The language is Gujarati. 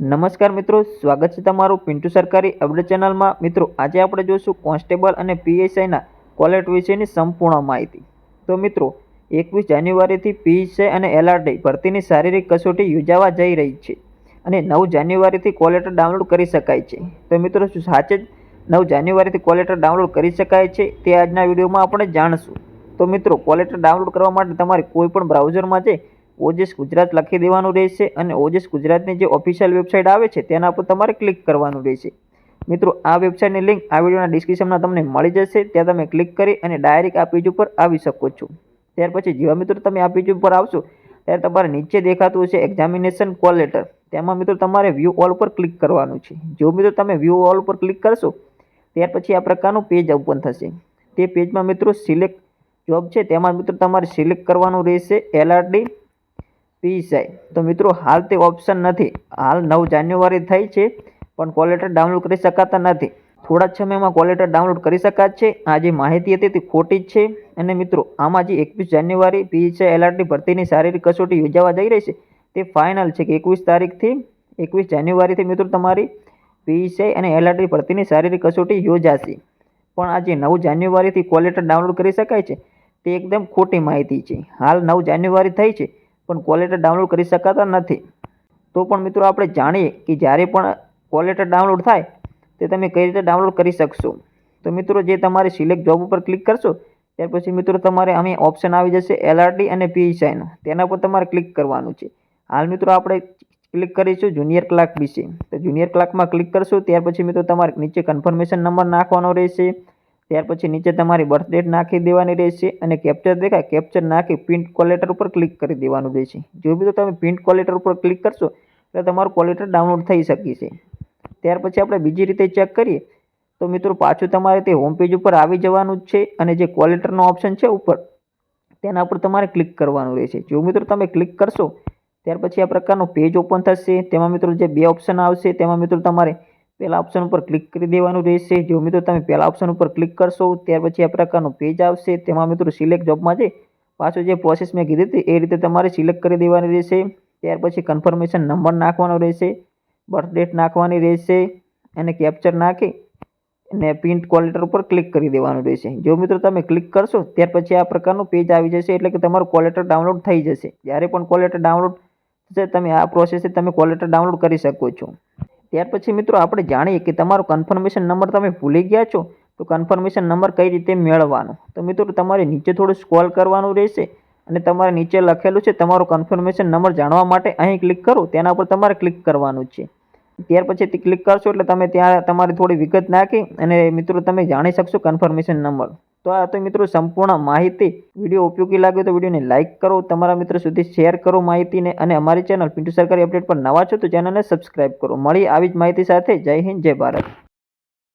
નમસ્કાર મિત્રો, સ્વાગત છે તમારું પિન્ટુ સરકારી અપડેટ ચેનલમાં। મિત્રો આજે આપણે જોઈશું કોન્સ્ટેબલ અને પીએસઆઈના કોલેટ વિશેની સંપૂર્ણ માહિતી। તો મિત્રો 21 જાન્યુઆરીથી પીએસઆઈ અને એલઆરડી ભરતીની શારીરિક કસોટી યોજાવા જઈ રહી છે અને 9 જાન્યુઆરીથી કોલેટર ડાઉનલોડ કરી શકાય છે। તો મિત્રો શું સાચે જ 9 જાન્યુઆરીથી કોલેટર ડાઉનલોડ કરી શકાય છે તે આજના વિડીયોમાં આપણે જાણશું। તો મિત્રો કોલેટર ડાઉનલોડ કરવા માટે તમારે કોઈ પણ બ્રાઉઝરમાં જઈ ઓજસ ગુજરાત લખી દેવાનું રહેશે અને ઓજસ ગુજરાતની જે ઓફિશિયલ વેબસાઇટ આવે છે તેના પર તમારે ક્લિક કરવાનું રહેશે। મિત્રો આ વેબસાઇટની લિંક આ વિડીયોના ડિસ્ક્રિપ્શનમાં તમને મળી જશે, ત્યાં તમે ક્લિક કરી અને ડાયરેક્ટ આ પેજ ઉપર આવી શકો છો। ત્યાર પછી જેવા મિત્રો તમે આ પેજ ઉપર આવશો ત્યારે તમારે નીચે દેખાતું હશે એક્ઝામિનેશન કોલ લેટર, તેમાં મિત્રો તમારે વ્યૂ ઓલ પર ક્લિક કરવાનું છે। જો મિત્રો તમે વ્યૂ ઓલ પર ક્લિક કરશો ત્યાર પછી આ પ્રકારનું પેજ ઓપન થશે। તે પેજમાં મિત્રો સિલેક્ટ જોબ છે તેમાં મિત્રો તમારે સિલેક્ટ કરવાનું રહેશે એલઆરડી પીએસઆઈ। તો મિત્રો હાલ તે ઓપ્શન નથી, હાલ 9 જાન્યુઆરી થઈ છે પણ કોલેટર ડાઉનલોડ કરી શકાતા નથી। થોડા જ સમયમાં કોલેટર ડાઉનલોડ કરી શકાશે। આ જે માહિતી હતી તે ખોટી જ છે અને મિત્રો આમાં જે 21 જાન્યુઆરી પીએસઆઈ એલઆરડી ભરતીની શારીરિક કસોટી યોજાવા જઈ રહી છે તે ફાઇનલ છે કે 21 તારીખથી 21 જાન્યુઆરીથી મિત્રો તમારી પીએસઆઈ અને એલઆરડી ભરતીની શારીરિક કસોટી યોજાશે। પણ આ જે 9 જાન્યુઆરીથી કોલેટર ડાઉનલોડ કરી શકાય છે તે એકદમ ખોટી માહિતી છે। હાલ 9 જાન્યુઆરી થઈ છે પણ કોલેટર ડાઉનલોડ કરી શકાતા નથી। તો પણ મિત્રો આપણે જાણીએ કે જ્યારે પણ કોલેટર ડાઉનલોડ થાય તે તમે કઈ રીતે ડાઉનલોડ કરી શકશો। તો મિત્રો જે તમારે સિલેક્ટ જોબ ઉપર ક્લિક કરશો ત્યાર પછી મિત્રો તમારે અહીં ઓપ્શન આવી જશે એલઆરડી અને પીએસઆઈનો, તેના પર તમારે ક્લિક કરવાનું છે। હાલ મિત્રો આપણે ક્લિક કરીશું જુનિયર ક્લાર્ક વિશે। તો જુનિયર ક્લાર્કમાં ક્લિક કરશો ત્યાર પછી મિત્રો તમારે નીચે કન્ફર્મેશન નંબર નાખવાનો રહેશે, ત્યાર પછી નીચે તમારી બર્થ ડેટ નાખી દેવાની રહેશે અને કેપ્ચર દેખાય કેપ્ચર નાખી પ્રિન્ટ કોલેટર ઉપર ક્લિક કરી દેવાનું રહેશે। જો બી તો તમે પ્રિન્ટ કોલેટર ઉપર ક્લિક કરશો એટલે તમારું કોલેટર ડાઉનલોડ થઈ શકે છે। ત્યાર પછી આપણે બીજી રીતે ચેક કરીએ તો મિત્રો પાછું તમારે તે હોમ પેજ ઉપર આવી જવાનું જ છે અને જે કોલેટરનો ઓપ્શન છે ઉપર તેના ઉપર તમારે ક્લિક કરવાનું રહેશે। જો મિત્રો તમે ક્લિક કરશો ત્યાર પછી આ પ્રકારનું પેજ ઓપન થશે। તેમાં મિત્રો જે બે ઓપ્શન આવશે તેમાં મિત્રો તમારે પહેલા ઓપ્શન ઉપર ક્લિક કરી દેવાનું રહેશે। જો મિત્રો તમે પહેલા ઓપ્શન ઉપર ક્લિક કરશો ત્યાર પછી આ પ્રકારનું પેજ આવશે, તેમાં મિત્રો સિલેક્ટ જોબમાં જઈ પાછું જે પ્રોસેસ મેં કીધી હતી એ રીતે તમારે સિલેક્ટ કરી દેવાની રહેશે। ત્યાર પછી કન્ફર્મેશન નંબર નાખવાનો રહેશે, બર્થ ડેટ નાખવાની રહેશે અને કેપ્ચર નાખી અને પ્રિન્ટ કોલેટર ઉપર ક્લિક કરી દેવાનું રહેશે। જો મિત્રો તમે ક્લિક કરશો ત્યાર પછી આ પ્રકારનું પેજ આવી જશે એટલે કે તમારું કોલેટર ડાઉનલોડ થઈ જશે। જ્યારે પણ કોલેટર ડાઉનલોડ થશે તમે આ પ્રોસેસથી તમે કોલેટર ડાઉનલોડ કરી શકો છો। ત્યાર પછી મિત્રો આપણે જાણીએ કે તમારો કન્ફર્મેશન નંબર તમે ભૂલી ગયા છો તો કન્ફર્મેશન નંબર કઈ રીતે મેળવવાનો। તો મિત્રો તમારે નીચે થોડું સ્ક્રોલ કરવાનું રહેશે અને તમારે નીચે લખેલું છે તમારો કન્ફર્મેશન નંબર જાણવા માટે અહીં ક્લિક કરો તેના પર તમારે ક્લિક કરવાનું છે। ત્યાર પછી તે ક્લિક કરશો એટલે તમે ત્યાં તમારી થોડી વિગત નાખી અને મિત્રો તમે જાણી શકશો કન્ફર્મેશન નંબર। તો આ તો મિત્રો સંપૂર્ણ માહિતી। વિડીયો ઉપયોગી લાગ્યો તો વિડીયોને લાઇક કરો, તમારા મિત્રો સુધી શેર કરો માહિતીને અને અમારી ચેનલ પિન્ટુ સરકારી અપડેટ પર નવા છો તો ચેનલને સબસ્ક્રાઇબ કરો। મળી આવી જ માહિતી સાથે। જય હિન્દ, જય ભારત।